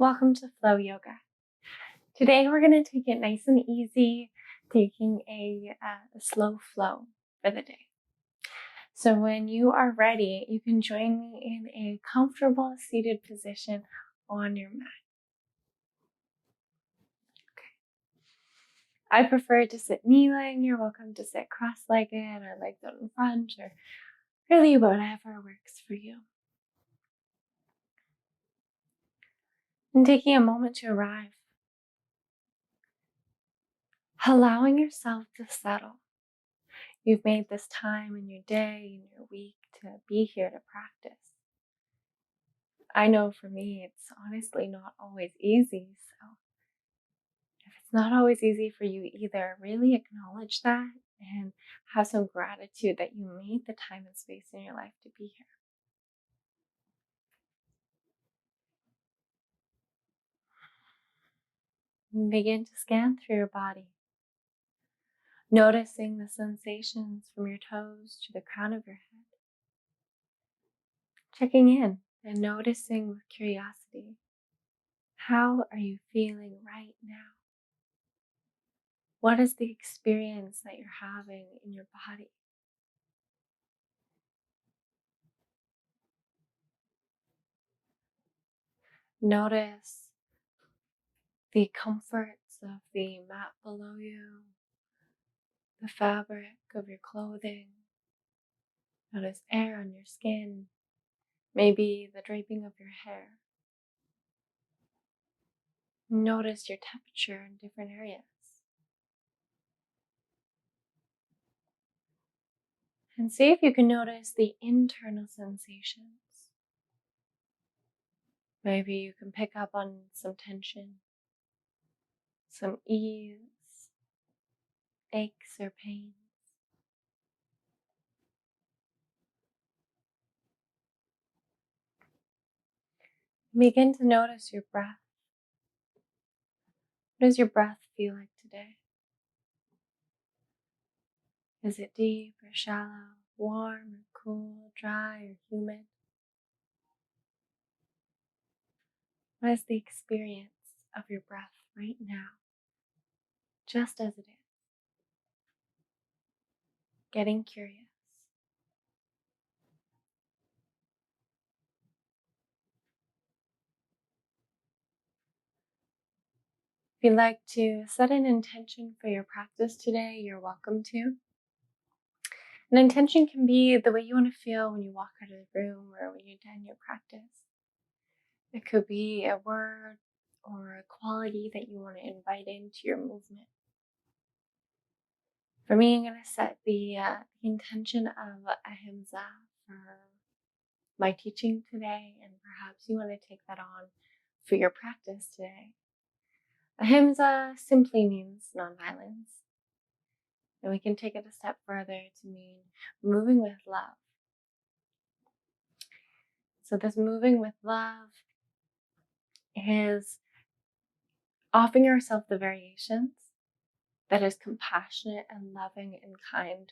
Welcome to Flow Yoga. Today we're going to take it nice and easy, taking a slow flow for the day. So when you are ready, you can join me in a comfortable seated position on your mat. Okay. I prefer to sit kneeling. You're welcome to sit cross-legged or legs out in front, or really whatever works for you. And taking a moment to arrive. Allowing yourself to settle. You've made this time in your day, in your week, to be here to practice. I know for me, it's honestly not always easy. So if it's not always easy for you either, really acknowledge that and have some gratitude that you made the time and space in your life to be here. And begin to scan through your body, noticing the sensations from your toes to the crown of your head. Checking in and noticing with curiosity, how are you feeling right now? What is the experience that you're having in your body? Notice the comforts of the mat below you, the fabric of your clothing. Notice air on your skin, maybe the draping of your hair. Notice your temperature in different areas. And see if you can notice the internal sensations. Maybe you can pick up on some tension, some ease, aches or pains. Begin to notice your breath. What does your breath feel like today? Is it deep or shallow, warm or cool, dry or humid? What is the experience of your breath right now, just as it is? Getting curious. If you'd like to set an intention for your practice today, you're welcome to. An intention can be the way you want to feel when you walk out of the room or when you're done your practice. It could be a word or a quality that you want to invite into your movement. For me, I'm going to set the intention of ahimsa for my teaching today, and perhaps you want to take that on for your practice today. Ahimsa simply means nonviolence, and we can take it a step further to mean moving with love. So this moving with love is offering yourself the variations that is compassionate and loving and kind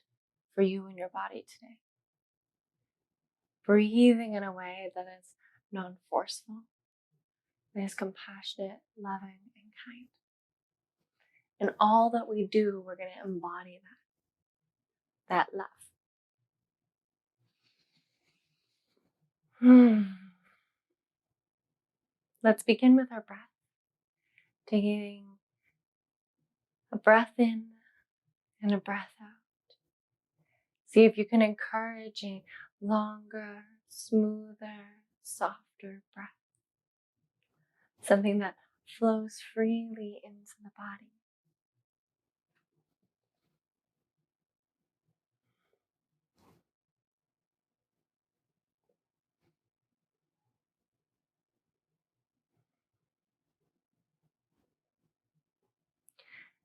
for you and your body today. Breathing in a way that is non-forceful, that is compassionate, loving, and kind. And all that we do, we're going to embody that love. Let's begin with our breath. Taking a breath in and a breath out. See if you can encourage a longer, smoother, softer breath. Something that flows freely into the body.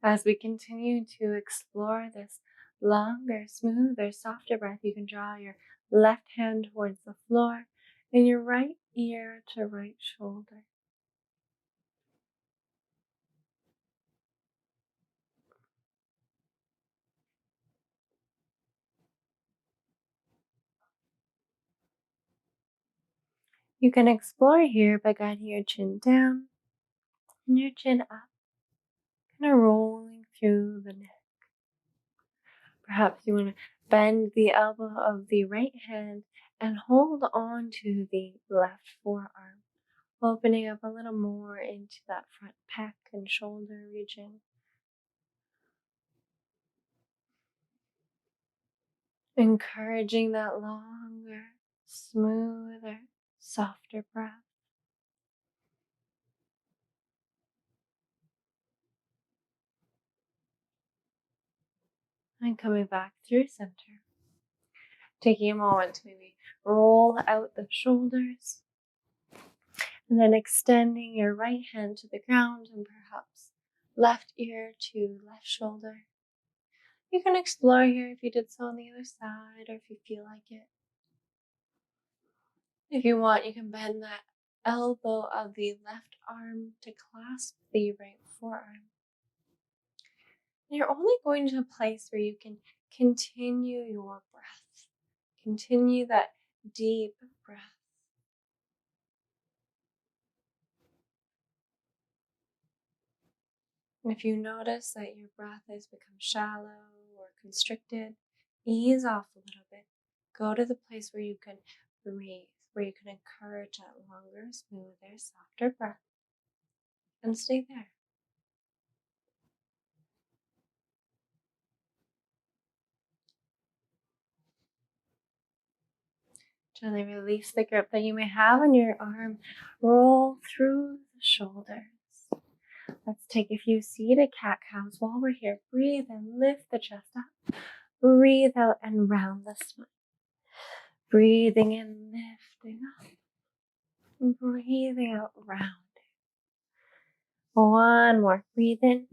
As we continue to explore this longer, smoother, softer breath, you can draw your left hand towards the floor and your right ear to right shoulder. You can explore here by guiding your chin down and your chin up, kind of rolling through the neck. Perhaps you want to bend the elbow of the right hand and hold on to the left forearm, opening up a little more into that front pec and shoulder region. Encouraging that longer, smoother, softer breath. And coming back through center. Taking a moment to maybe roll out the shoulders. And then extending your right hand to the ground and perhaps left ear to left shoulder. You can explore here if you did so on the other side or if you feel like it. If you want, you can bend that elbow of the left arm to clasp the right forearm. And you're only going to a place where you can continue your breath. Continue that deep breath. And if you notice that your breath has become shallow or constricted, ease off a little bit. Go to the place where you can breathe, where you can encourage that longer, smoother, softer breath, and stay there. Gently release the grip that you may have on your arm. Roll through the shoulders. Let's take a few seated cat-cows while we're here. Breathe and lift the chest up. Breathe out and round the spine. Breathing in, lifting up. And breathing out, rounding. One more. Breathe in.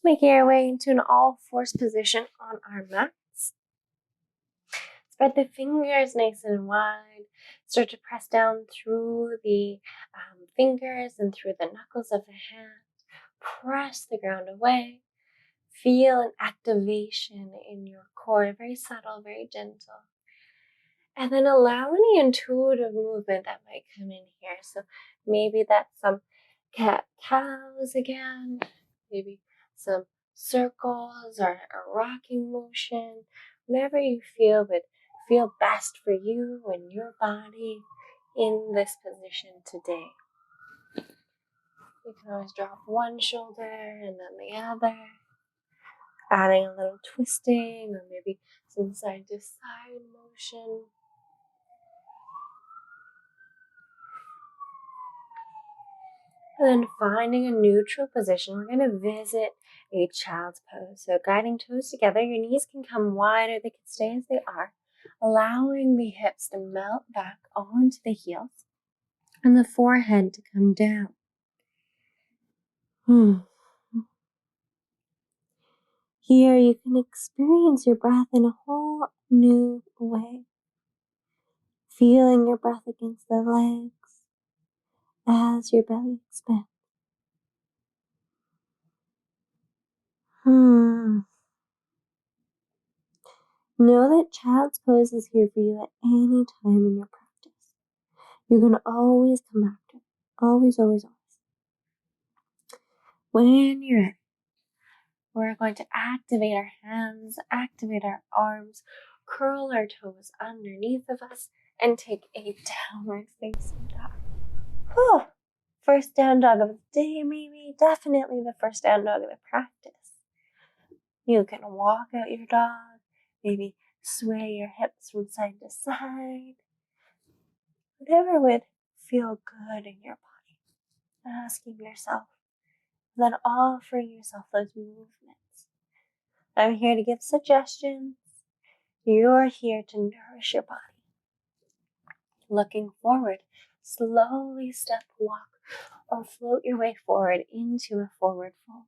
Making our way into an all-fours position on our mats. Spread the fingers nice and wide. Start to press down through the fingers and through the knuckles of the hand. Press the ground away. Feel an activation in your core, very subtle, very gentle. And then allow any intuitive movement that might come in here. So maybe that's some cat-cows again, maybe some circles or a rocking motion, whatever you feel would feel best for you and your body in this position today. You can always drop one shoulder and then the other, adding a little twisting or maybe some side to side motion. And then finding a neutral position, we're going to visit a child's pose. So guiding toes together, your knees can come wide or they can stay as they are, allowing the hips to melt back onto the heels and the forehead to come down. Here you can experience your breath in a whole new way. Feeling your breath against the legs as your belly expands. Know that child's pose is here for you at any time in your practice. You can always come back to it. Always, always, always. When you're ready, we're going to activate our hands, activate our arms, curl our toes underneath of us, and take a downward facing dog. First down dog of the day, maybe. Definitely the first down dog of the practice. You can walk out your dog, maybe sway your hips from side to side. Whatever would feel good in your body. Asking yourself, then offering yourself those movements. I'm here to give suggestions. You're here to nourish your body. Looking forward, slowly step, walk, or float your way forward into a forward fold.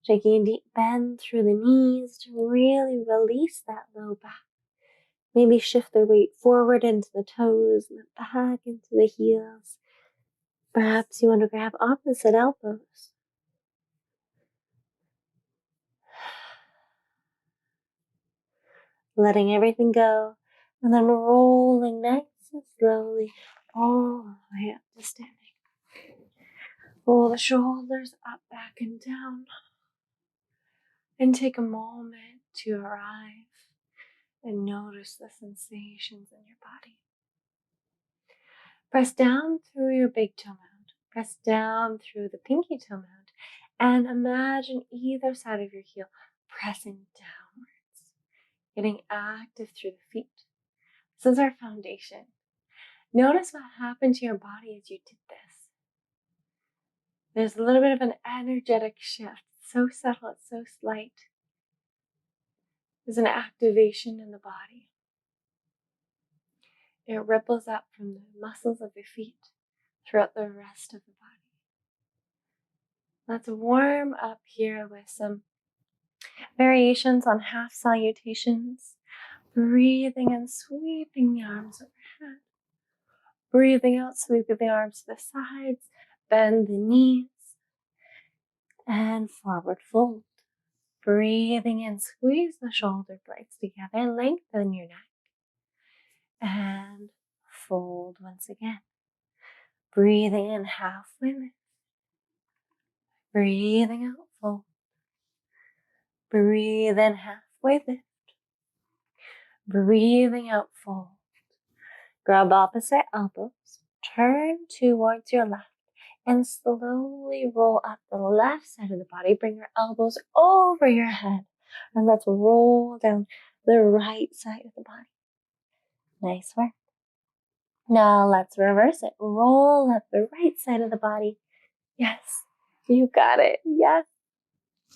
Taking a deep bend through the knees to really release that low back. Maybe shift the weight forward into the toes and then back into the heels. Perhaps you want to grab opposite elbows. Letting everything go, And then rolling nice and slowly all the way up to standing. Roll the shoulders up, back, and down. And take a moment to arrive and notice the sensations in your body. Press down through your big toe mound. Press down through the pinky toe mound. And imagine either side of your heel pressing downwards, getting active through the feet. This is our foundation. Notice what happened to your body as you did this. There's a little bit of an energetic shift. It's so subtle, it's so slight. There's an activation in the body. It ripples up from the muscles of your feet throughout the rest of the body. Let's warm up here with some variations on half salutations. Breathing in, sweeping the arms overhead. Breathing out, sweeping the arms to the sides. Bend the knees. And forward fold. Breathing in, squeeze the shoulder blades together. Lengthen your neck. And fold once again. Breathing in, halfway lift. Breathing out, fold. Breathe in, halfway lift. Breathing out, fold. Grab opposite elbows. Turn towards your left and slowly roll up the left side of the body. Bring your elbows over your head. And let's roll down the right side of the body. Nice work. Now let's reverse it. Roll up the right side of the body. Yes, you got it. Yes.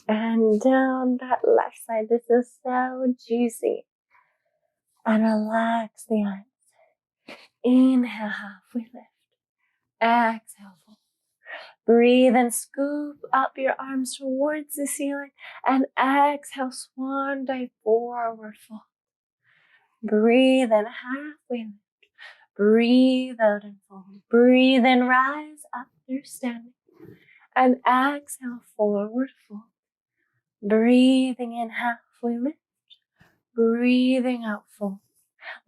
And down that left side. This is so juicy. And relax the arms. Inhale, halfway lift. Exhale, fold. Breathe and scoop up your arms towards the ceiling. And exhale, swan dive, forward fold. Breathe in, halfway lift. Breathe out and fold. Breathe in, rise up through standing. And exhale, forward fold. Breathing in, halfway lift. Breathing out, fold.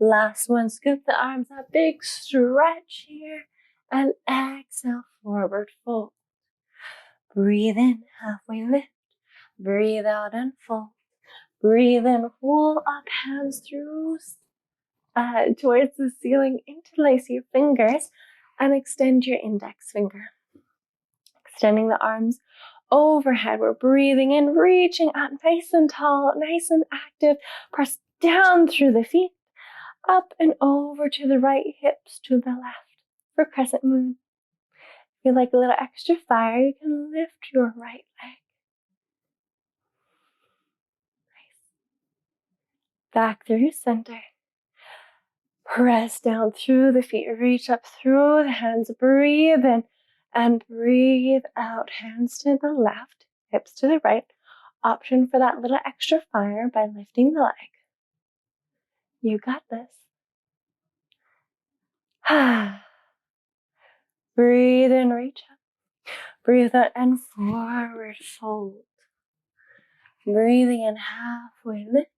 Last one, scoop the arms up, big stretch here. And exhale, forward fold. Breathe in, halfway lift. Breathe out and fold. Breathe in, pull up, hands through towards the ceiling. Interlace your fingers and extend your index finger. Extending the arms overhead. We're breathing in, reaching up nice and tall, nice and active. Press down through the feet, up and over to the right, hips to the left for crescent moon. If you like a little extra fire, you can lift your right leg. Back through center. Press down through the feet, reach up through the hands, breathe in and breathe out. Hands to the left, hips to the right. Option for that little extra fire by lifting the leg. You got this. Breathe in, reach up. Breathe out and forward fold. Breathing in, halfway lift.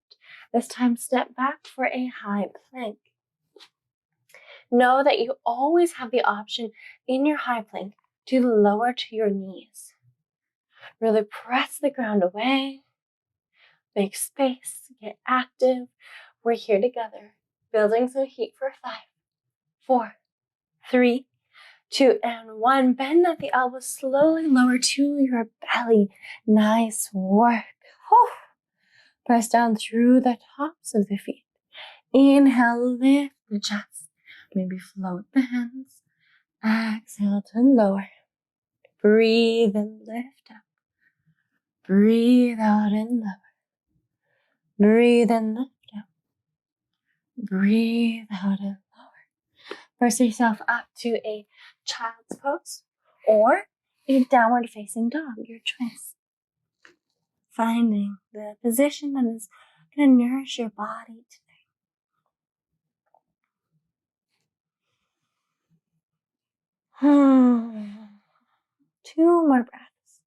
This time step back for a high plank. Know that you always have the option in your high plank to lower to your knees. Really press the ground away. Make space. Get active. We're here together. Building some heat for 5, 4, 3, 2, and 1. Bend at the elbows. Slowly lower to your belly. Nice work. Whew. Press down through the tops of the feet. Inhale, lift the chest. Maybe float the hands. Exhale to lower. Breathe and lift up. Breathe out and lower. Breathe and lift up. Breathe out and lower. Press yourself up to a child's pose or a downward facing dog, your choice. Finding the position that is going to nourish your body today. Two more breaths.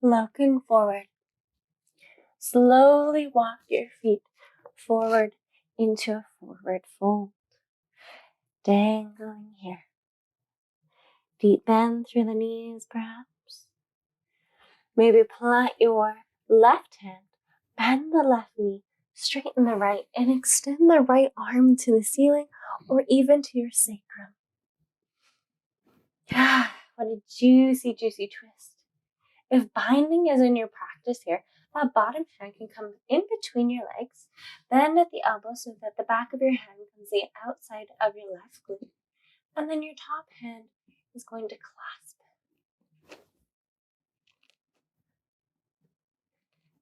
looking forward. Slowly walk your feet forward into a forward fold. Dangling here. Deep bend through the knees, perhaps. Maybe plant your left hand, bend the left knee, straighten the right, and extend the right arm to the ceiling or even to your sacrum. What a juicy, juicy twist. If binding is in your practice here, that bottom hand can come in between your legs, bend at the elbow so that the back of your hand comes the outside of your left glute, and then your top hand is going to clasp.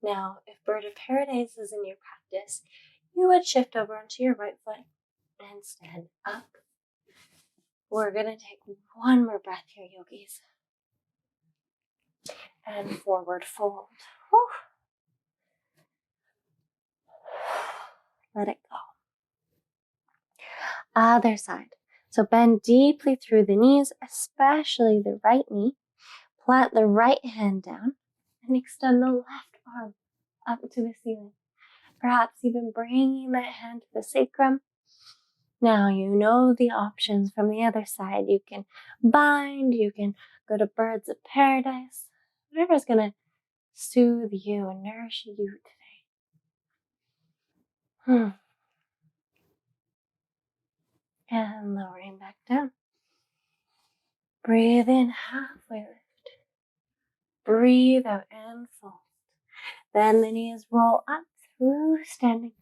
Now, if Bird of Paradise is in your practice, you would shift over onto your right foot and stand up. We're going to take one more breath here, yogis. And forward fold. Whew. Let it go. Other side. So bend deeply through the knees, especially the right knee. Plant the right hand down and extend the left arm up to the ceiling. Perhaps even bringing that hand to the sacrum. Now you know the options from the other side. You can bind, you can go to Birds of Paradise, whatever's going to soothe you and nourish you today. And lowering back down. Breathe in, halfway lift. Breathe out and fold. Then the knees roll up through standing.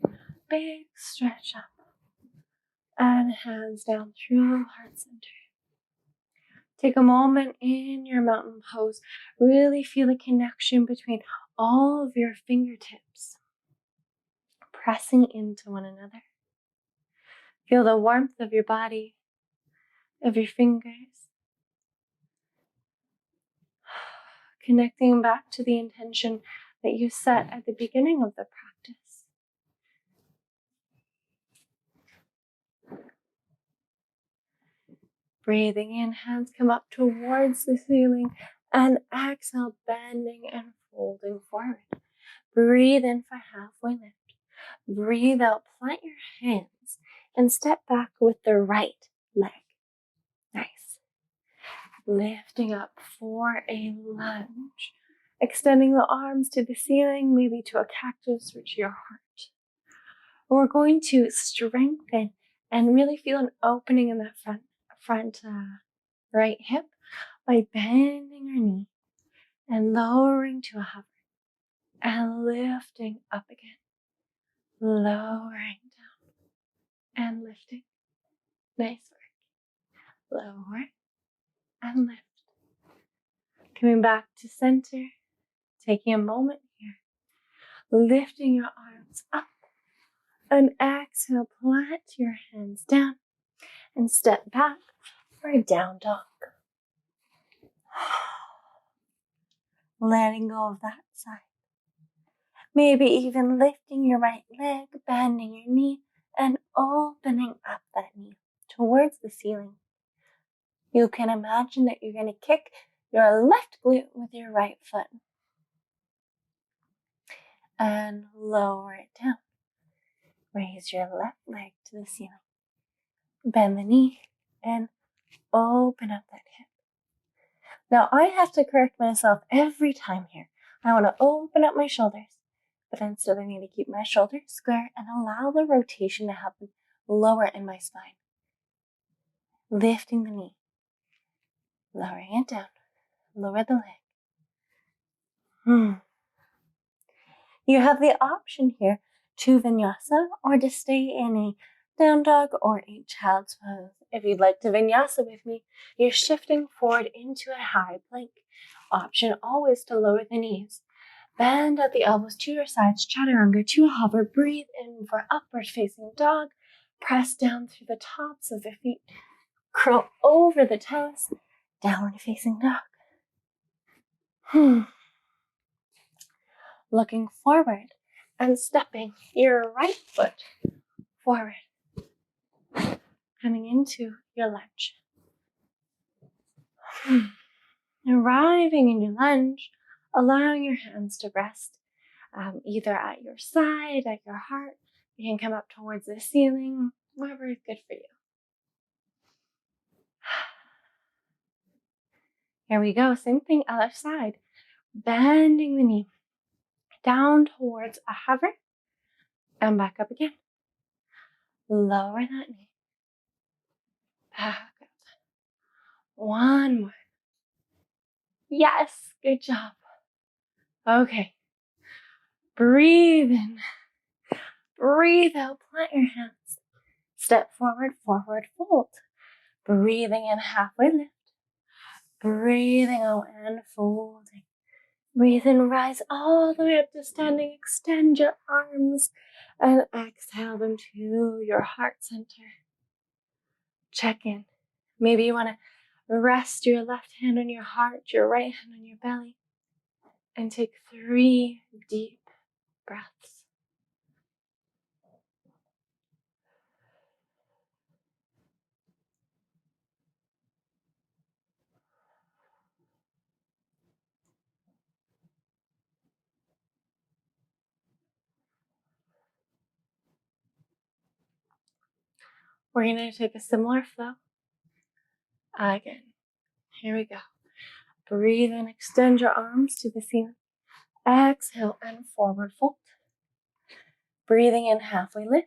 Big stretch up. And hands down through heart center. Take a moment in your mountain pose. Really feel the connection between all of your fingertips pressing into one another. Feel the warmth of your body, of your fingers. Connecting back to the intention that you set at the beginning of the practice. Breathing in, hands come up towards the ceiling, and exhale, bending and folding forward. Breathe in for halfway lift. Breathe out, plant your hands, and step back with the right leg. Nice. Lifting up for a lunge. Extending the arms to the ceiling, maybe to a cactus or to your heart. We're going to strengthen and really feel an opening in that front right hip by bending our knee and lowering to a hover and lifting up again, lowering down and lifting. Nice work. Lower and lift. Coming back to center, taking a moment here, lifting your arms up and exhale, plant your hands down and step back for a down dog. Letting go of that side. Maybe even lifting your right leg, bending your knee, and opening up that knee towards the ceiling. You can imagine that you're going to kick your left glute with your right foot. And lower it down. Raise your left leg to the ceiling. Bend the knee and open up that hip. Now I have to correct myself every time here. I want to open up my shoulders, but instead I need to keep my shoulders square and allow the rotation to happen lower in my spine. Lifting the knee, lowering it down, lower the leg. You have the option here to vinyasa or to stay in a down dog or a child's pose. If you'd like to vinyasa with me, you're shifting forward into a high plank. Option always to lower the knees. Bend at the elbows to your sides, chaturanga to a hover. Breathe in for upward facing dog. Press down through the tops of the feet. Curl over the toes. Downward facing dog. Looking forward and stepping your right foot forward. Coming into your lunge. Arriving in your lunge, allowing your hands to rest either at your side, at your heart. You can come up towards the ceiling, wherever is good for you. Here we go. Same thing, other side. Bending the knee down towards a hover and back up again. Lower that knee. Back up. One more. Yes, good job. Okay. Breathe in. Breathe out. Plant your hands. Step forward, forward fold. Breathing in, halfway lift. Breathing out and folding. Breathe in, rise all the way up to standing. Extend your arms and exhale them to your heart center. Check in. Maybe you want to rest your left hand on your heart, your right hand on your belly, and take 3 deep breaths. We're going to take a similar flow. Again, here we go. Breathe in, extend your arms to the ceiling. Exhale and forward fold. Breathing in, halfway lift.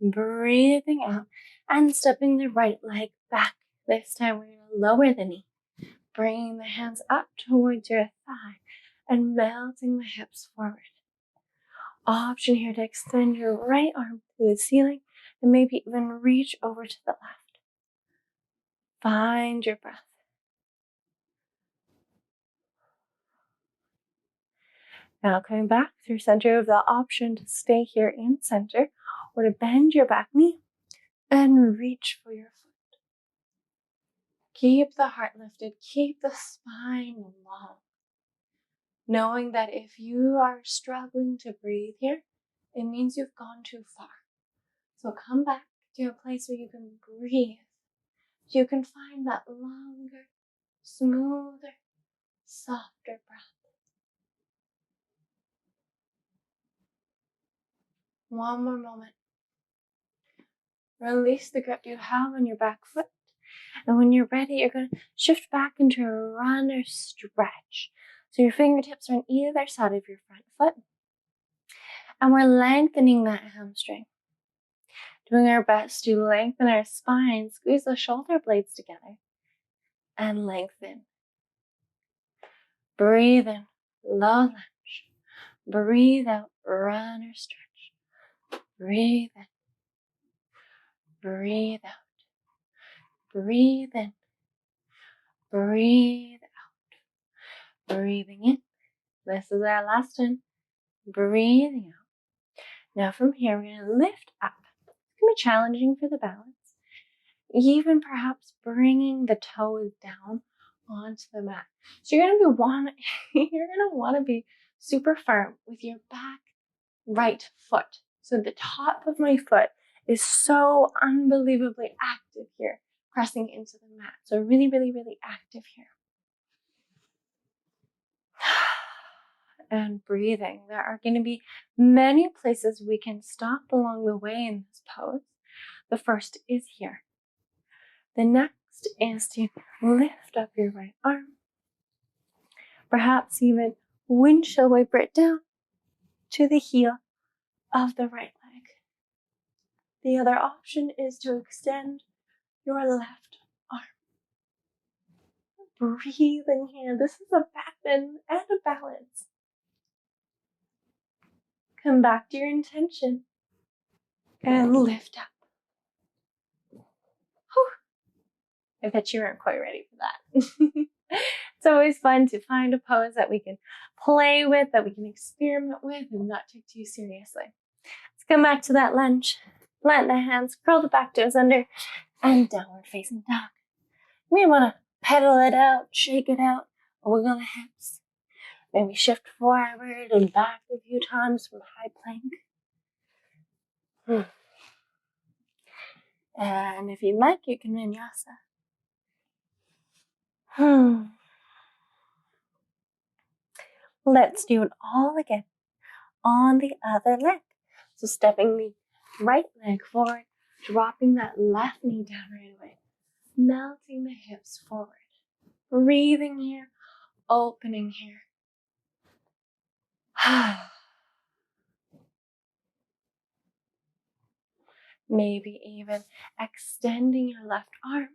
Breathing out and stepping the right leg back. This time we're going to lower the knee. Bringing the hands up towards your thigh and melting the hips forward. Option here to extend your right arm to the ceiling and maybe even reach over to the left. Find your breath. Now coming back through center, of the option to stay here in center or to bend your back knee and reach for your foot. Keep the heart lifted, keep the spine long. Knowing that if you are struggling to breathe here, it means you've gone too far. So come back to a place where you can breathe. You can find that longer, smoother, softer breath. One more moment. Release the grip you have on your back foot. And when you're ready, you're going to shift back into a runner stretch. So your fingertips are on either side of your front foot. And we're lengthening that hamstring. Doing our best to lengthen our spine, squeeze the shoulder blades together, and lengthen. Breathe in, low lunge. Breathe out, runner stretch. Breathe in. Breathe out. Breathe in. Breathe out. Breathing in. This is our last one. Breathing out. Now from here, we're going to lift up. It's going to be challenging for the balance. Even perhaps bringing the toes down onto the mat. So you're going to want to be super firm with your back right foot. So the top of my foot is so unbelievably active here, pressing into the mat. So really, really, really active here. And breathing. There are going to be many places we can stop along the way in this pose. The first is here. The next is to lift up your right arm. Perhaps even windshield wiper it down to the heel of the right leg. The other option is to extend your left arm. Breathing here. This is a back bend and a balance. Come back to your intention and lift up. Whew. I bet you weren't quite ready for that. It's always fun to find a pose that we can play with, that we can experiment with and not take too seriously. Let's come back to that lunge. Plant the hands, curl the back toes under, and downward facing dog. You may want to pedal it out, shake it out, wiggle the hips. Maybe shift forward and back a few times from high plank. And if you'd like, you can vinyasa. Let's do it all again on the other leg. So stepping the right leg forward, dropping that left knee down right away, melting the hips forward, breathing here, opening here. Maybe even extending your left arm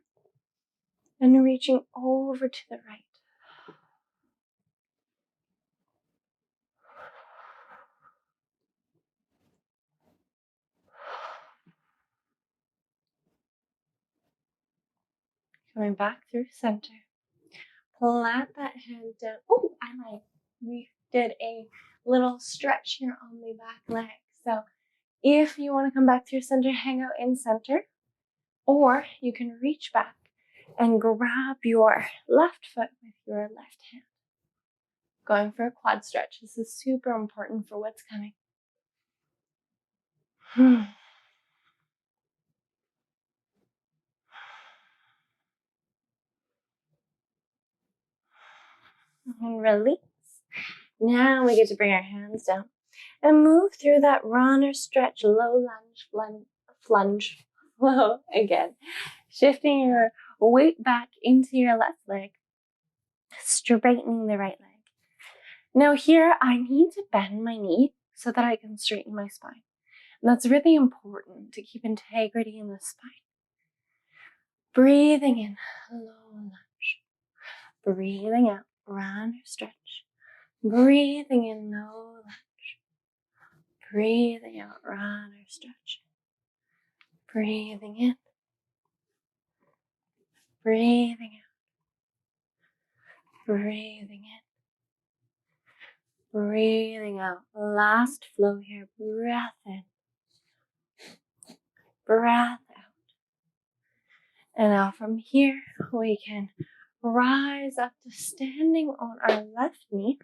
and reaching over to the right. Coming back through center. Plant that hand down. Oh, we did a little stretch here on the back leg. So if you want to come back through center, hang out in center, or you can reach back and grab your left foot with your left hand. Going for a quad stretch. This is super important for what's coming. And release. Now we get to bring our hands down and move through that runner stretch, low lunge, flow again. Shifting your weight back into your left leg, straightening the right leg. Now here, I need to bend my knee so that I can straighten my spine. And that's really important to keep integrity in the spine. Breathing in, low lunge. Breathing out, runner stretch. Breathing in, low lunge. Breathing out, runner stretch. Breathing in. Breathing out. Breathing in. Breathing out. Last flow here. Breath in. Breath out. And now from here, we can rise up to standing on our left knee.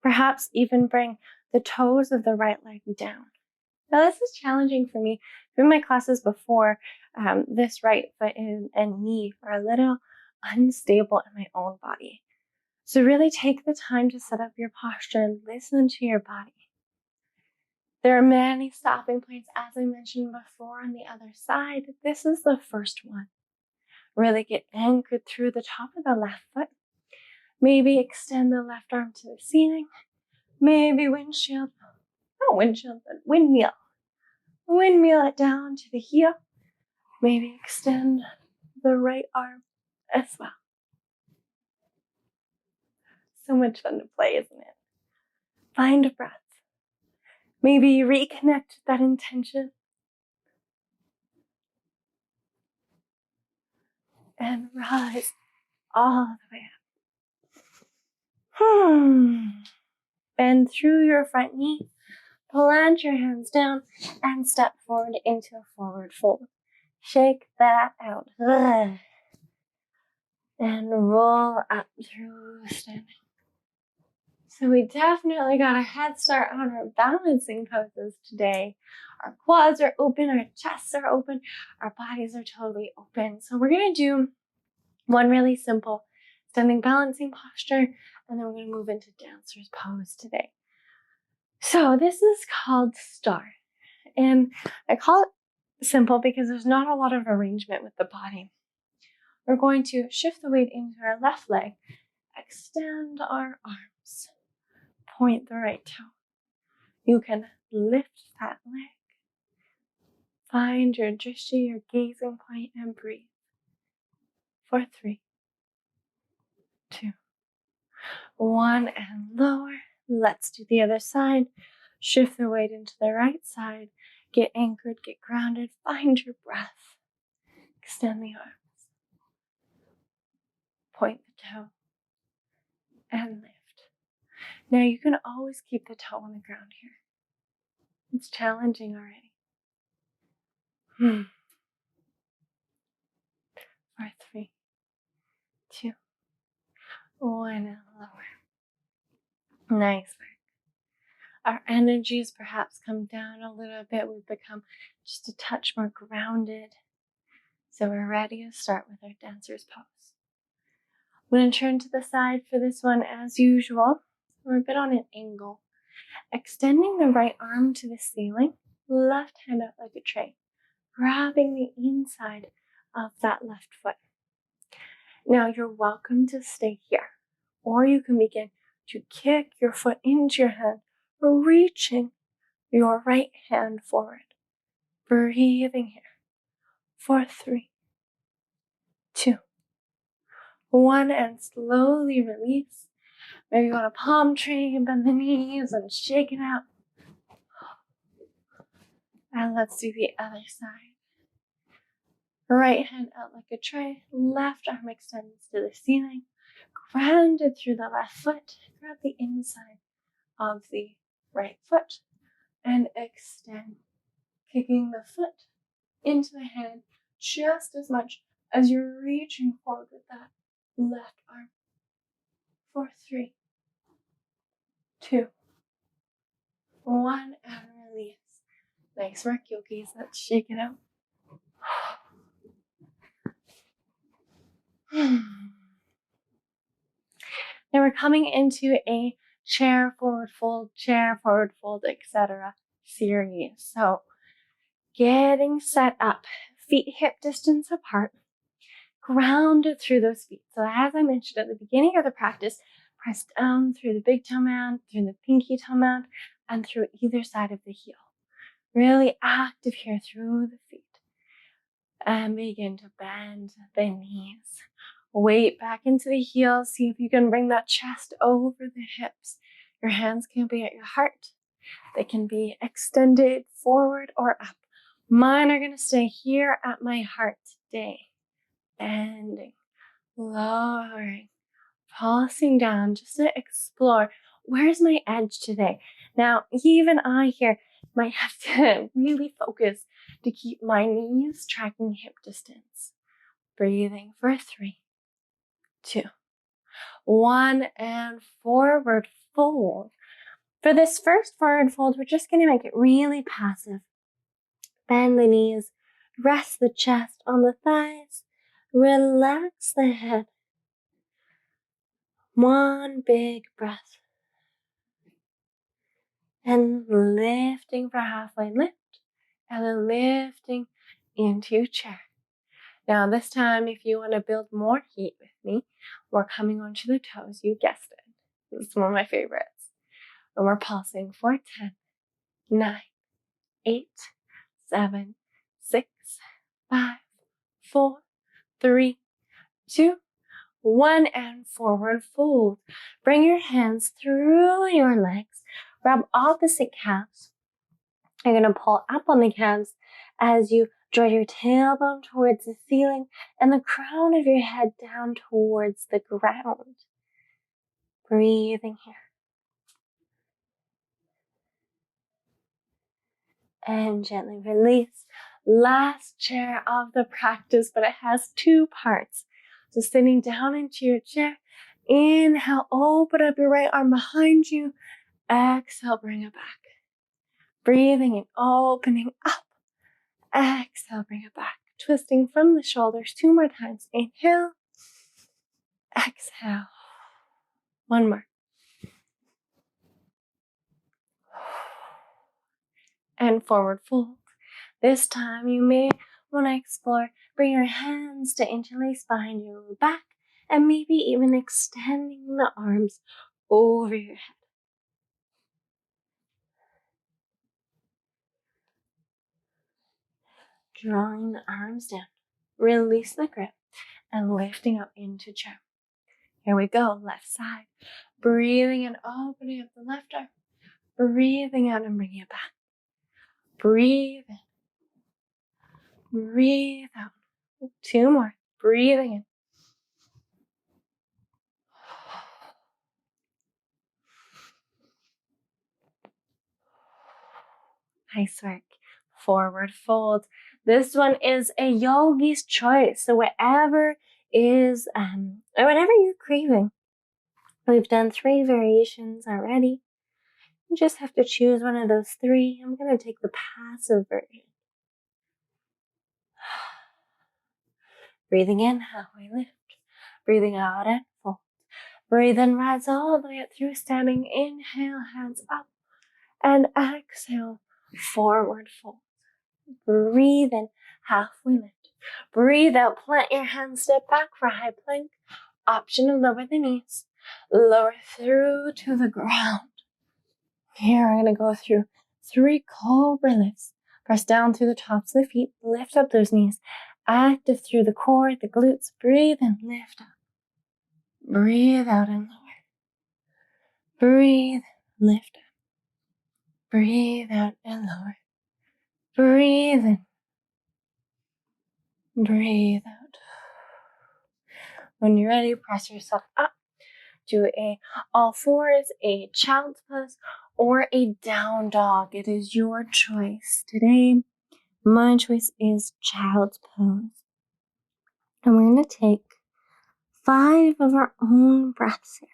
Perhaps even bring the toes of the right leg down. Now this is challenging for me. In my classes before, this right foot and knee are a little unstable in my own body. So really take the time to set up your posture and listen to your body. There are many stopping points, as I mentioned before, on the other side. This is the first one. Really get anchored through the top of the left foot. Maybe extend the left arm to the ceiling. Maybe windmill. Windmill it down to the heel. Maybe extend the right arm as well. So much fun to play, isn't it? Find a breath. Maybe reconnect that intention. And rise all the way up. Bend through your front knee. Plant your hands down and step forward into a forward fold. Shake that out. And roll up through standing. So we definitely got a head start on our balancing poses today. Our quads are open, our chests are open, our bodies are totally open. So we're going to do one really simple standing balancing posture, and then we're going to move into dancer's pose today. So this is called Star. And I call it simple because there's not a lot of arrangement with the body. We're going to shift the weight into our left leg, extend our arms, point the right toe. You can lift that leg. Find your drishti, your gazing point, and breathe. For 3, 2, 1, and lower. Let's do the other side. Shift the weight into the right side. Get anchored, get grounded. Find your breath. Extend the arms. Point the toe. And lift. Now you can always keep the toe on the ground here. It's challenging already. For 3, 2, 1, and lower. Nice work. Our energies perhaps come down a little bit. We've become just a touch more grounded. So we're ready to start with our dancer's pose. I'm going to turn to the side for this one as usual. We're a bit on an angle. Extending the right arm to the ceiling, left hand out like a tray, grabbing the inside of that left foot. Now you're welcome to stay here, or you can begin to kick your foot into your hand, reaching your right hand forward. Breathing here for 3, 2, 1, and slowly release. Maybe you want a palm tree and bend the knees and shake it out. And let's do the other side. Right hand out like a tray, left arm extends to the ceiling, grounded through the left foot. Grab the inside of the right foot and extend, kicking the foot into the hand just as much as you're reaching forward with that left arm. For 3, 2, 1, and release. Nice work, yogis. Let's shake it out. Now we're coming into a chair forward fold, etc. series. So getting set up, feet hip distance apart, grounded through those feet. So as I mentioned at the beginning of the practice, press down through the big toe mound, through the pinky toe mound, and through either side of the heel. Really active here through the feet. And begin to bend the knees. Weight back into the heels. See if you can bring that chest over the hips. Your hands can be at your heart. They can be extended forward or up. Mine are going to stay here at my heart today. Bending, lowering, pulsing down just to explore where's my edge today. Now, even I here might have to really focus to keep my knees tracking hip distance. Breathing for 3, 2, 1, and forward fold. For this first forward fold, we're just going to make it really passive. Bend the knees, rest the chest on the thighs, relax the head. One big breath. And lifting for halfway lift, and then lifting into chair. Now this time, if you want to build more heat with me, we're coming onto the toes. You guessed it. This is one of my favorites. And we're pulsing for 10, 9, 8, 7, 6, 5, 4, 3, 2, 1, and forward fold. Bring your hands through your legs. Grab opposite calves. You're going to pull up on the calves as you draw your tailbone towards the ceiling and the crown of your head down towards the ground. Breathing here. And gently release. Last chair of the practice, but it has 2 parts. So sitting down into your chair. Inhale, open up your right arm behind you. Exhale, bring it back. Breathing and opening up. Exhale, bring it back. Twisting from the shoulders 2 more times. Inhale. Exhale. 1 more. And forward fold. This time you may want to explore, bring your hands to interlace behind your lower back and maybe even extending the arms over your head. Drawing the arms down. Release the grip and lifting up into chair. Here we go, left side. Breathing and opening up the left arm. Breathing out and bringing it back. Breathe in. Breathe out. 2 more. Breathing in. Nice work. Forward fold. This one is a yogi's choice. So whatever is, or whatever you're craving. We've done 3 variations already. You just have to choose one of those 3. I'm going to take the passive version. Breathing in, halfway lift. Breathing out and Breathe in, rise all the way up through standing. Inhale, hands up. And exhale, forward fold. Breathe in, halfway lift. Breathe out, plant your hands, step back for high plank. Option to lower the knees. Lower through to the ground. Here, I'm going to go through 3 cobra lifts. Press down through the tops of the feet. Lift up those knees. Active through the core, the glutes. Breathe in, lift up. Breathe out and lower. Breathe, lift up. Breathe out and lower. Breathe in. Breathe out. When you're ready, press yourself up. Do a all fours, a child's pose, or a down dog. It is your choice. Today, my choice is child's pose. And we're going to take 5 of our own breaths here.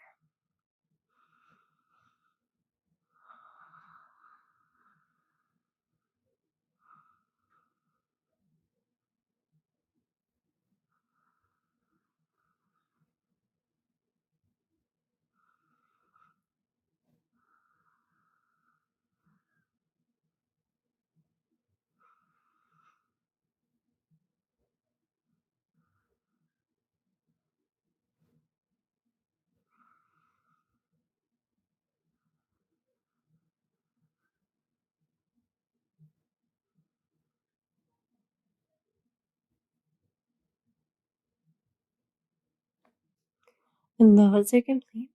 And those are complete.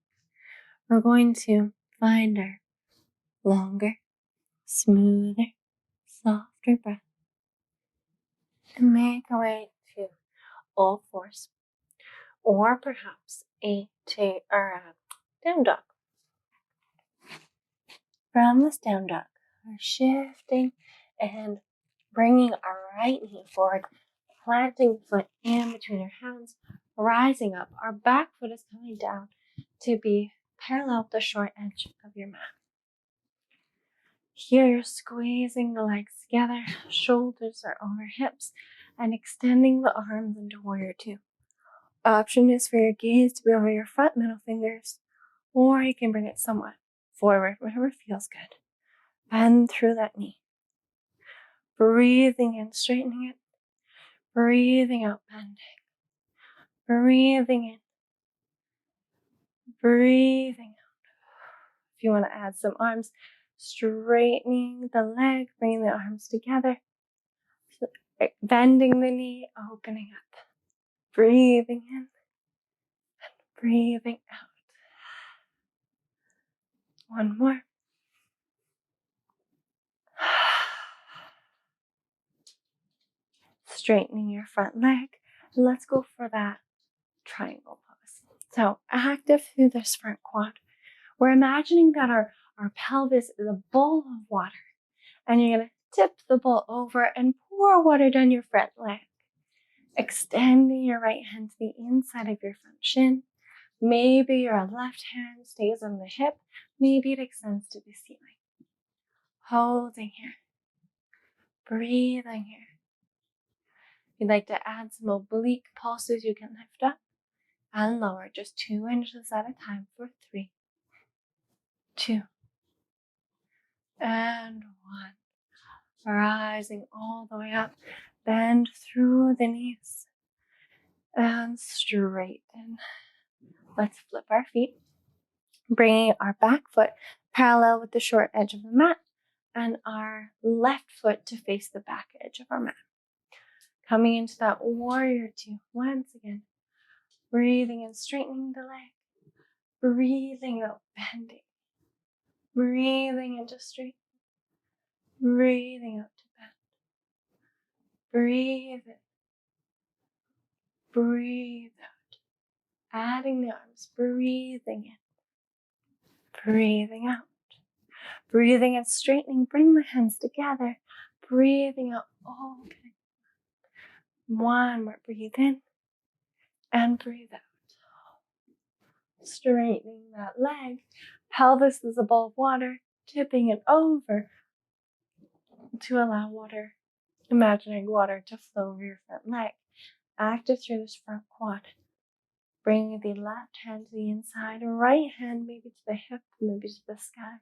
We're going to find our longer, smoother, softer breath and make our way to all fours, or perhaps a down dog. From this down dog, we're shifting and bringing our right knee forward, planting the foot in between our hands, rising up. Our back foot is coming down to be parallel with the short edge of your mat. Here you're squeezing the legs together, shoulders are over hips, and extending the arms into warrior 2. Option is for your gaze to be over your front middle fingers, or you can bring it somewhat forward, whatever feels good. Bend through that knee. Breathing in, straightening it. Breathing out, bending. Breathing in. Breathing out. If you want to add some arms, straightening the leg, bringing the arms together. Bending the knee, opening up. Breathing in and breathing out. One more. Straightening your front leg. Let's go for that triangle pose. So active through this front quad. We're imagining that our pelvis is a bowl of water, and you're going to tip the bowl over and pour water down your front leg. Extending your right hand to the inside of your front shin. Maybe your left hand stays on the hip. Maybe it extends to the ceiling. Holding here. Breathing here. If you'd like to add some oblique pulses, you can lift up and lower just 2 inches at a time for 3, 2, and 1. Rising all the way up. Bend through the knees and straighten. Let's flip our feet, bringing our back foot parallel with the short edge of the mat and our left foot to face the back edge of our mat. Coming into that warrior 2 once again. Breathing and straightening the leg. Breathing out, bending. Breathing into straight. Breathing out to bend. Breathe in. Breathe out. Adding the arms. Breathing in. Breathing out. Breathing and straightening. Bring the hands together. Breathing out. Opening. One more. Breathe in. And breathe out. Straightening that leg. Pelvis is a bowl of water. Tipping it over to allow water, imagining water to flow over your front leg. Active through this front quad. Bring the left hand to the inside, right hand maybe to the hip, maybe to the sky.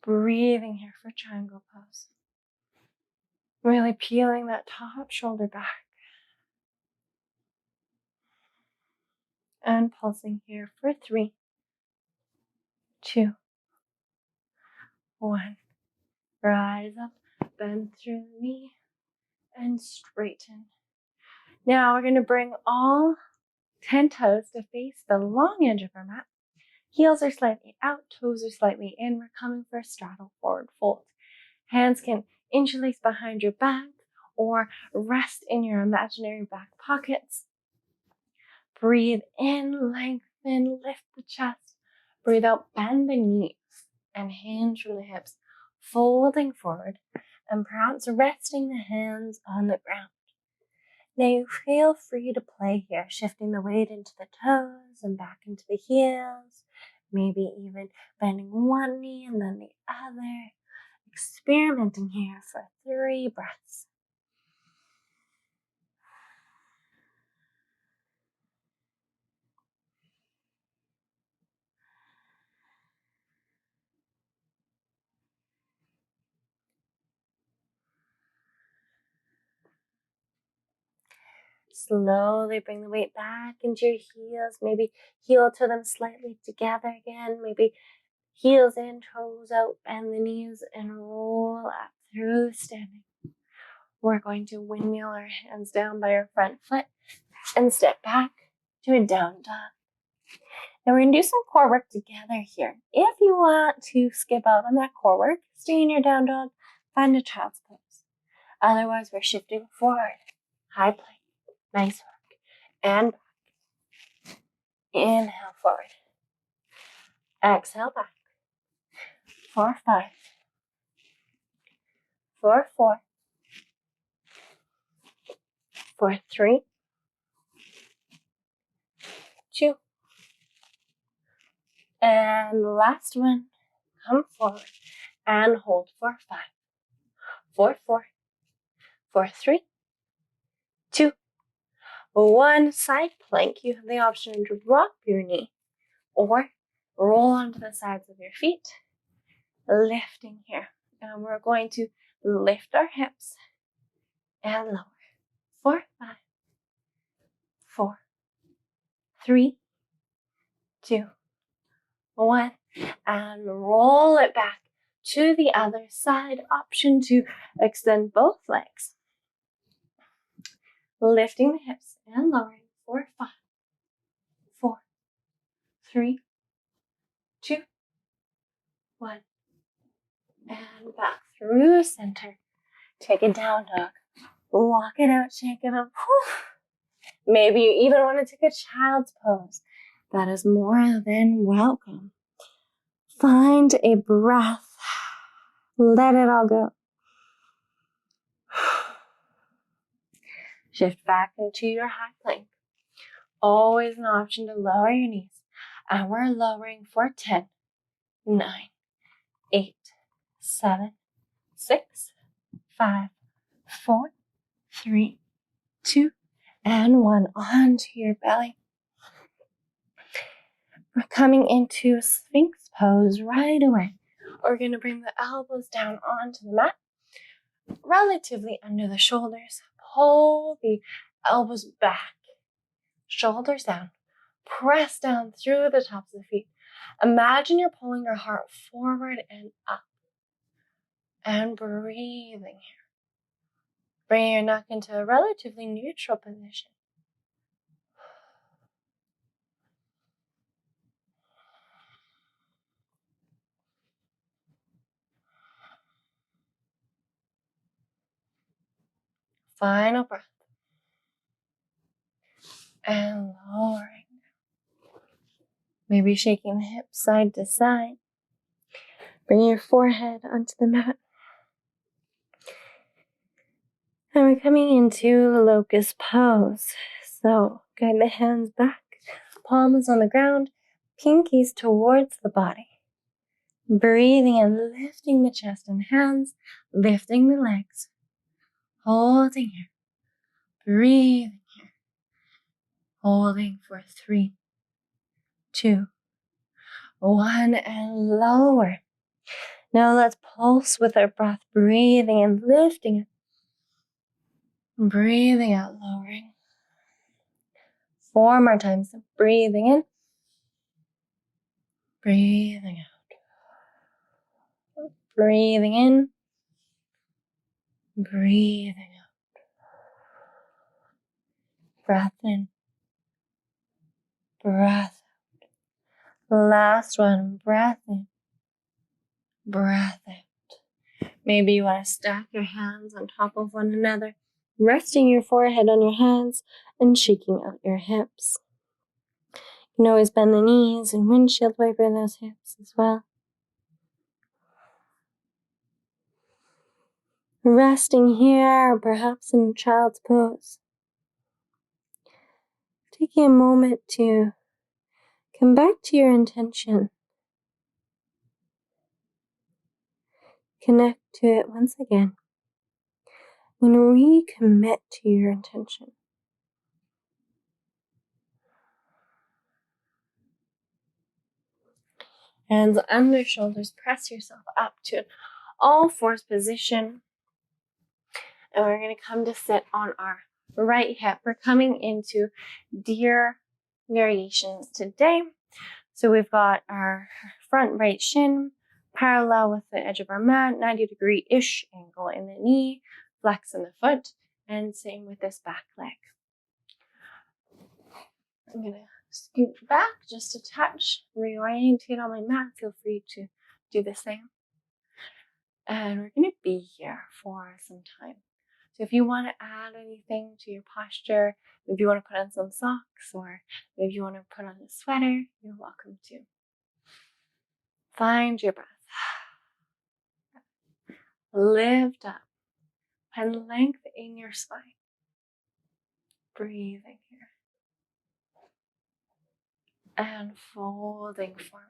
Breathing here for triangle pose. Really peeling that top shoulder back. And pulsing here for 3, 2, 1. Rise up, bend through the knee, and straighten. Now we're going to bring all 10 toes to face the long edge of our mat. Heels are slightly out, toes are slightly in. We're coming for a straddle forward fold. Hands can interlace behind your back or rest in your imaginary back pockets. Breathe in, lengthen, lift the chest. Breathe out, bend the knees and hinge from the hips, folding forward and perhaps resting the hands on the ground. Now you feel free to play here, shifting the weight into the toes and back into the heels, maybe even bending one knee and then the other, experimenting here for 3 breaths. Slowly bring the weight back into your heels, maybe heel to them slightly together again, maybe heels in, toes out, bend the knees and roll up through standing. We're going to windmill our hands down by our front foot and step back to a down dog. Now we're going to do some core work together here. If you want to skip out on that core work, stay in your down dog, find a child's pose. Otherwise, we're shifting forward. High plank. Nice work. And back. Inhale forward. Exhale back. 4, 5. 4, 4. 4, 3. 2. And last one. Come forward and hold for 5. 4, 4. 4, 3. 2. 1. Side plank. You have the option to drop your knee or roll onto the sides of your feet, lifting here. And we're going to lift our hips and lower. 4, 5, 4, 3, 2, 1. And roll it back to the other side. Option to extend both legs. Lifting the hips and lowering. 4, 5, 4, 3, 2, 1. And back through center. Take a down dog. Walk it out, shake it up. Maybe you even want to take a child's pose. That is more than welcome. Find a breath. Let it all go. Shift back into your high plank. Always an option to lower your knees. And we're lowering for 10, 9, 8, 7, 6, 5, 4, 3, 2, and 1. Onto your belly. We're coming into Sphinx pose right away. We're going to bring the elbows down onto the mat, relatively under the shoulders. Pull the elbows back, shoulders down. Press down through the tops of the feet. Imagine you're pulling your heart forward and up. And breathing here. Bring your neck into a relatively neutral position. Final breath. And lowering. Maybe shaking the hips side to side. Bring your forehead onto the mat. And we're coming into locust pose. So guide the hands back, palms on the ground, pinkies towards the body. Breathing and lifting the chest and hands, lifting the legs. Holding here. Breathing here. Holding for 3, 2, 1, and lower. Now let's pulse with our breath, breathing and lifting it. Breathing out, lowering. 4 more times. Breathing in. Breathing out. Breathing in. Breathing out. Breath in. Breath out. Last one. Breath in. Breath out. Maybe you want to stack your hands on top of one another, resting your forehead on your hands and shaking out your hips. You can always bend the knees and windshield wiper those hips as well. Resting here, or perhaps in child's pose. Taking a moment to come back to your intention. Connect to it once again. And recommit to your intention. Hands under shoulders, press yourself up to an all-fours position. And we're going to come to sit on our right hip. We're coming into deer variations today. So we've got our front right shin parallel with the edge of our mat, 90-degree-ish angle in the knee, flex in the foot, and same with this back leg. I'm going to scoot back just a touch, reorientate on my mat. Feel free to do the same. And we're going to be here for some time. So if you want to add anything to your posture, if you want to put on some socks, or if you want to put on a sweater, you're welcome to. Find your breath. Lift up and length in your spine. Breathing here. And folding forward.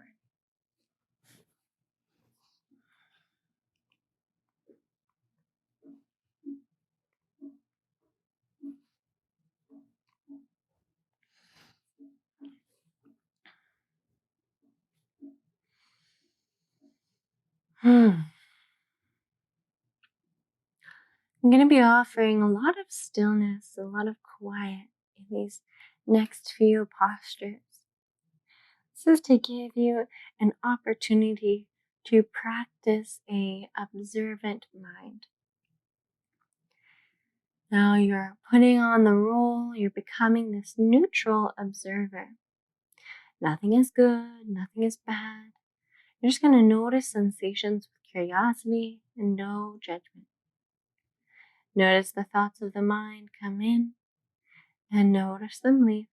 I'm going to be offering a lot of stillness, a lot of quiet in these next few postures. This is to give you an opportunity to practice an observant mind. Now you're putting on the role, you're becoming this neutral observer. Nothing is good, nothing is bad. You're just going to notice sensations with curiosity and no judgment. Notice the thoughts of the mind come in and notice them leave.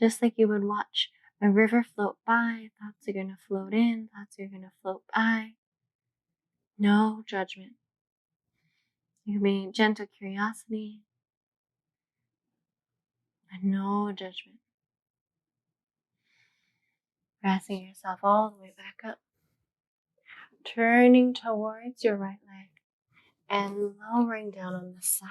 Just like you would watch a river float by, thoughts are going to float in, thoughts are going to float by. No judgment. You can be gentle curiosity and no judgment. Pressing yourself all the way back up. Turning towards your right leg and lowering down on the side.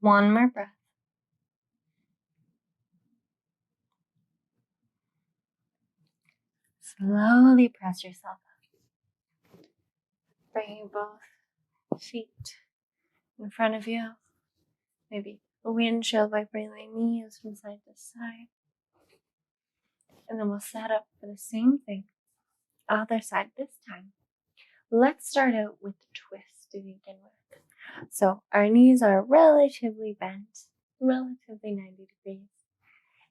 One more breath. Slowly press yourself up. Bringing both feet in front of you. Maybe windshield wipering the knees from side to side. And then we'll set up for the same thing. Other side this time. Let's start out with the twist to begin with. So our knees are relatively bent, relatively 90 degrees.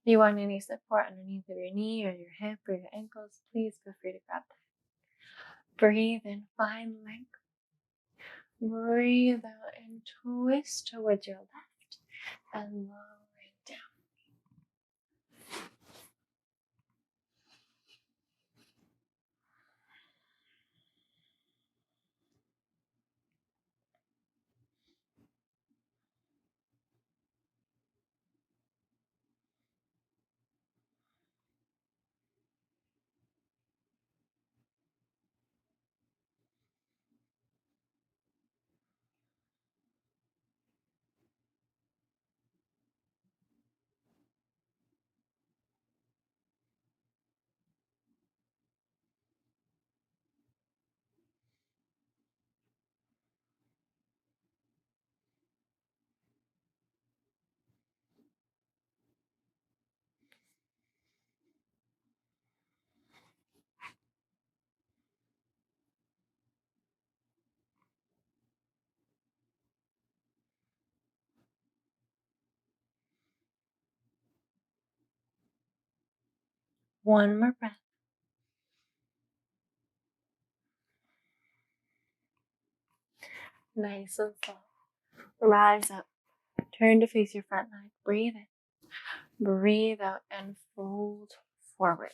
If you want any support underneath of your knee or your hip or your ankles, please feel free to grab that. Breathe in, find length. Breathe out and twist towards your left and lower it down. One more breath. Nice and slow. Rise up. Turn to face your front leg. Breathe in. Breathe out and fold forward.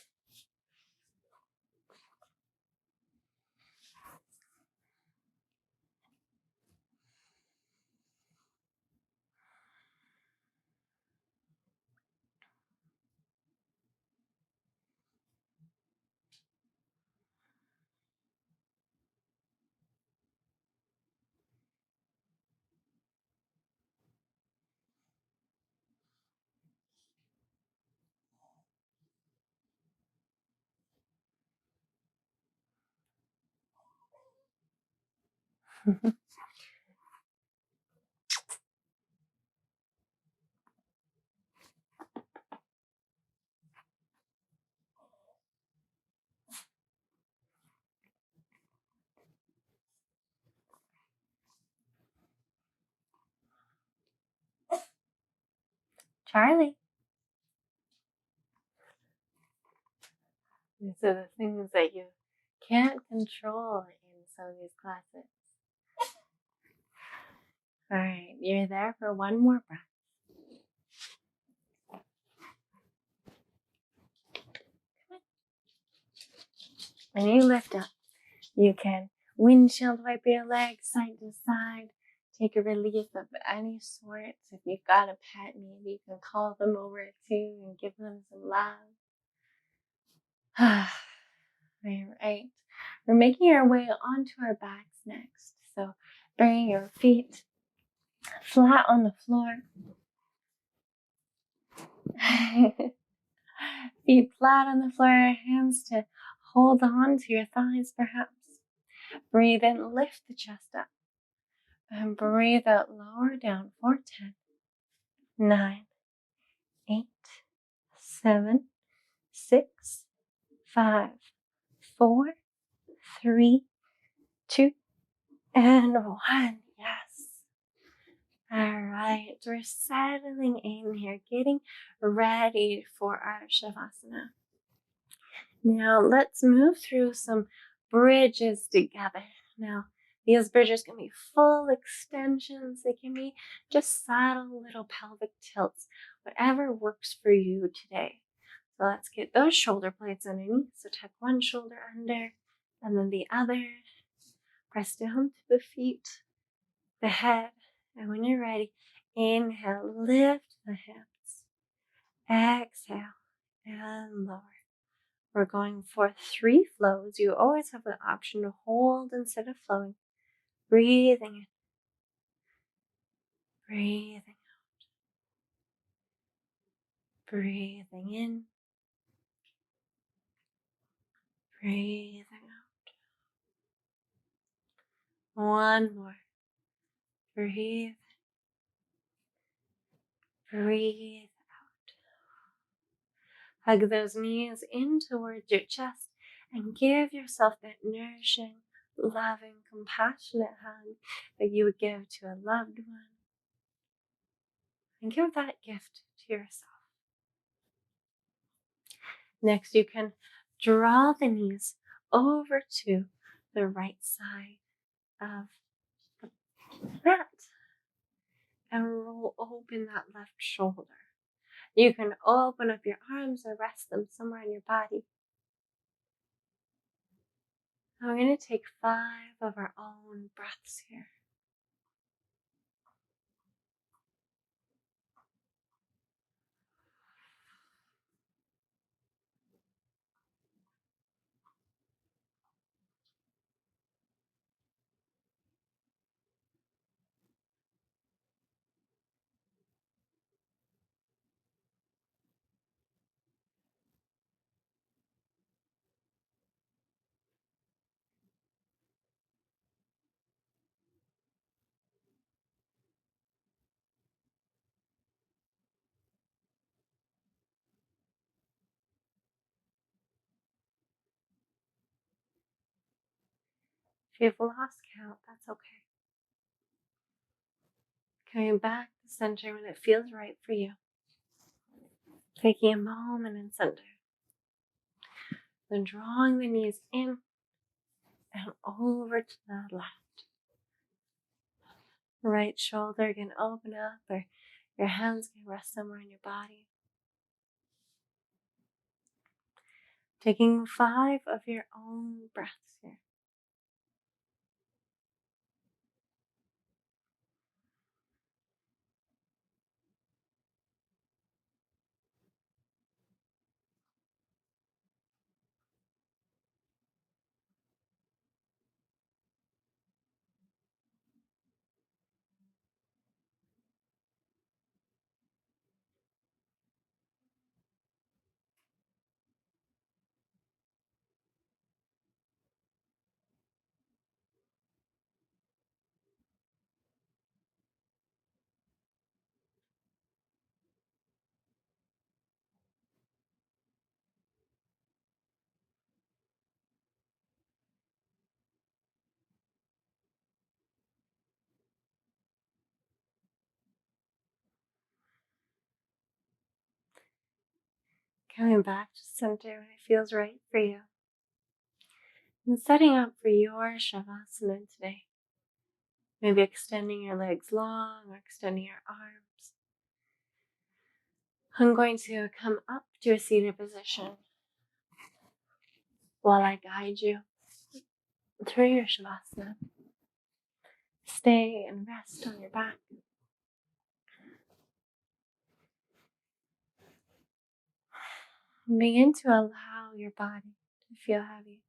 Charlie. These are the things that you can't control in some of these classes. All right, you're there for one more breath. When you lift up, you can windshield wipe your legs side to side. Take a relief of any sort. If you've got a pet, maybe you can call them over too and give them some love. All right. We're making our way onto our backs next. So bring your feet flat on the floor. Feet flat on the floor, hands to hold on to your thighs perhaps. Breathe in, lift the chest up. And breathe out, lower down for 10, 9, 8, 7, 6, 5, 4, 3, 2, and 1. Yes. All right, we're settling in here, getting ready for our Shavasana. Now let's move through some bridges together. Now, these bridges can be full extensions. They can be just subtle little pelvic tilts, whatever works for you today. So let's get those shoulder blades underneath. So tuck one shoulder under and then the other. Press down to the feet, the head. And when you're ready, inhale, lift the hips. Exhale and lower. We're going for 3 flows. You always have the option to hold instead of flowing. Breathing in. Breathing out. Breathing in. Breathing out. One more. Breathe. Breathe out. Hug those knees in towards your chest and give yourself that nourishing, loving, compassionate hug that you would give to a loved one. And give that gift to yourself. Next, you can draw the knees over to the right side of the mat and roll open that left shoulder. You can open up your arms or rest them somewhere in your body. Now we're going to take 5 of our own breaths here. If you've lost count, that's okay. Coming back to center when it feels right for you. Taking a moment in center. Then drawing the knees in and over to the left. Right shoulder can open up or your hands can rest somewhere in your body. Taking 5 of your own breaths here. Coming back to center when it feels right for you. And setting up for your Shavasana today. Maybe extending your legs long or extending your arms. I'm going to come up to a seated position while I guide you through your Shavasana. Stay and rest on your back. And begin to allow your body to feel heavy.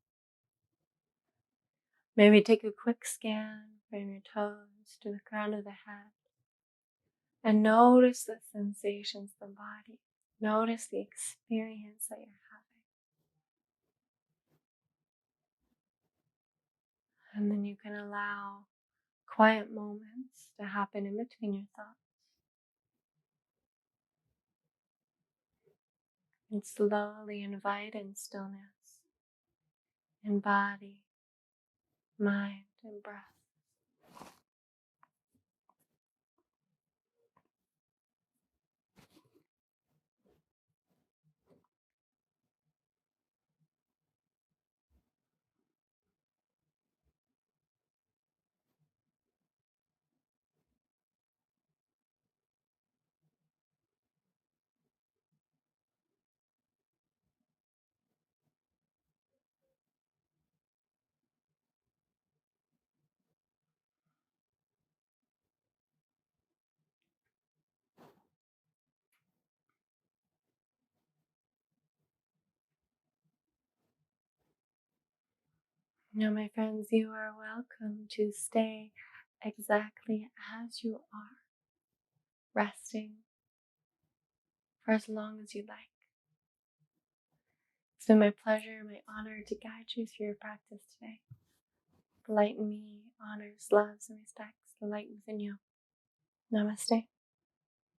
Maybe take a quick scan from your toes to the crown of the head. And notice the sensations of the body. Notice the experience that you're having. And then you can allow quiet moments to happen in between your thoughts. And slowly invite in stillness in body, mind, and breath. Now, my friends, you are welcome to stay exactly as you are, resting for as long as you like. It's been my pleasure, my honor to guide you through your practice today. The light in me honors, loves, and respects the light within you. Namaste.